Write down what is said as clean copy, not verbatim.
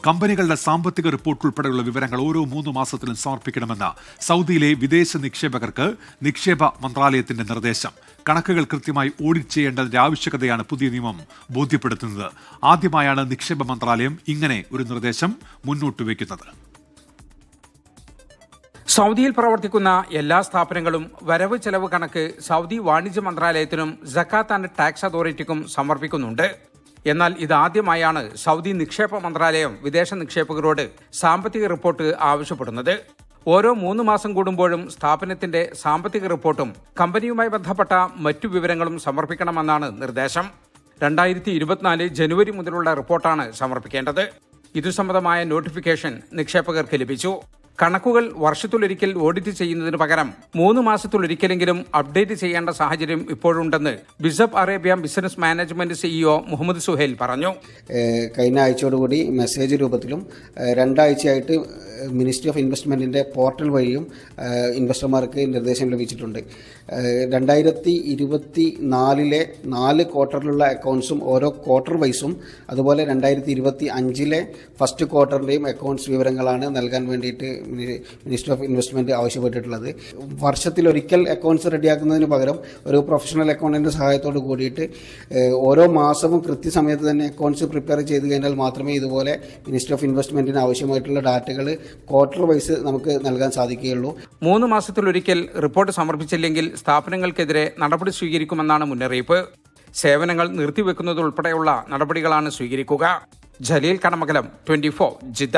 കമ്പനികളുടെ സാമ്പത്തിക റിപ്പോർട്ട് ഉൾപ്പെടെയുള്ള വിവരങ്ങൾ ഓരോ 3 മാസത്തിലും സമർപ്പിക്കണമെന്ന് സൗദിയിലെ വിദേശ നിക്ഷേപകർക്ക് നിക്ഷേപ മന്ത്രാലയത്തിന്റെ നിർദ്ദേശം. കണക്കുകൾ കൃത്യമായി ഓഡിറ്റ് ചെയ്യേണ്ടതിന്റെ ആവശ്യകതയാണ് പുതിയ നിയമം ബോധ്യപ്പെടുത്തുന്നത്. ആദ്യമായാണ് നിക്ഷേപ മന്ത്രാലയം ഇങ്ങനെ ഒരു നിർദ്ദേശം മുന്നോട്ട് വയ്ക്കുന്നത്. സൗദിയിൽ പ്രവർത്തിക്കുന്ന എല്ലാ സ്ഥാപനങ്ങളും വരവ് ചെലവ് കണക്ക് സൗദി വാണിജ്യ മന്ത്രാലയത്തിനും സക്കാത്ത് ആൻഡ് ടാക്സ് അതോറിറ്റിക്കും സമർപ്പിക്കുന്നുണ്ട്. എന്നാൽ ഇതാദ്യമായാണ് സൗദി നിക്ഷേപ മന്ത്രാലയം വിദേശ നിക്ഷേപകരോട് സാമ്പത്തിക റിപ്പോർട്ട് ആവശ്യപ്പെടുന്നത്. ഓരോ 3 മാസം കൂടുമ്പോഴും സ്ഥാപനത്തിന്റെ സാമ്പത്തിക റിപ്പോർട്ടും കമ്പനിയുമായി ബന്ധപ്പെട്ട മറ്റു വിവരങ്ങളും സമർപ്പിക്കണമെന്നാണ് നിർദ്ദേശം. 2024 ജനുവരി മുതലുള്ള റിപ്പോർട്ടാണ് സമർപ്പിക്കേണ്ടത്. ഇതു സംബന്ധമായ നോട്ടിഫിക്കേഷൻ നിക്ഷേപകർക്ക് ലഭിച്ചു. കണക്കുകൾ വർഷത്തിലൊരിക്കൽ ഓഡിറ്റ് ചെയ്യുന്നതിന് പകരം 3 മാസത്തിലൊരിക്കലെങ്കിലും അപ്ഡേറ്റ് ചെയ്യേണ്ട സാഹചര്യം ഇപ്പോഴുണ്ടെന്ന് ബിസബ് Arabia business management CEO Muhammad Suhail പറഞ്ഞു. കഴിഞ്ഞ ആഴ്ചയോടുകൂടി മെസ്സേജ് രൂപത്തിലും 2 ആഴ്ചയായിട്ട് മിനിസ്ട്രി ഓഫ് ഇൻവെസ്റ്റ്മെന്റിന്റെ പോർട്ടൽ വഴിയും ഇൻവെസ്റ്റർമാർക്ക് നിർദ്ദേശം ലഭിച്ചിട്ടുണ്ട്. 2024 4 ക്വാർട്ടറിലുള്ള അക്കൗണ്ട്സും ഓരോ ക്വാർട്ടർ വൈസും അതുപോലെ 2025 ഫസ്റ്റ് ക്വാർട്ടറിന്റെയും അക്കൗണ്ട്സ് വിവരങ്ങളാണ് നൽകാൻ വേണ്ടിയിട്ട് മിനിസ്ട്രി ഓഫ് ഇൻവെസ്റ്റ്മെന്റ് ആവശ്യപ്പെട്ടിട്ടുള്ളത്. വർഷത്തിലൊരിക്കൽ അക്കൗണ്ട്സ് റെഡിയാക്കുന്നതിന് പകരം ഒരു പ്രൊഫഷണൽ അക്കൗണ്ടന്റിന്റെ സഹായത്തോട് കൂടിയിട്ട് ഓരോ മാസവും കൃത്യസമയത്ത് തന്നെ അക്കൗണ്ട്സ് പ്രിപ്പയർ ചെയ്ത് കഴിഞ്ഞാൽ മാത്രമേ ഇതുപോലെ മിനിസ്ട്രി ഓഫ് ഇൻവെസ്റ്റ്മെന്റിന് ആവശ്യമായിട്ടുള്ള ഡാറ്റകൾ ക്വാർട്ടർ വൈസ് നമുക്ക് നൽകാൻ സാധിക്കുകയുള്ളൂ. 3 മാസത്തിലൊരിക്കൽ റിപ്പോർട്ട് സമർപ്പിച്ചില്ലെങ്കിൽ സ്ഥാപനങ്ങൾക്കെതിരെ നടപടി സ്വീകരിക്കുമെന്നാണ് മുന്നറിയിപ്പ്. സേവനങ്ങൾ നിർത്തിവെക്കുന്നതുൾപ്പെടെയുള്ള നടപടികളാണ് സ്വീകരിക്കുക. ജലീൽ കടമംഗലം, 24 ജിദ്ദ.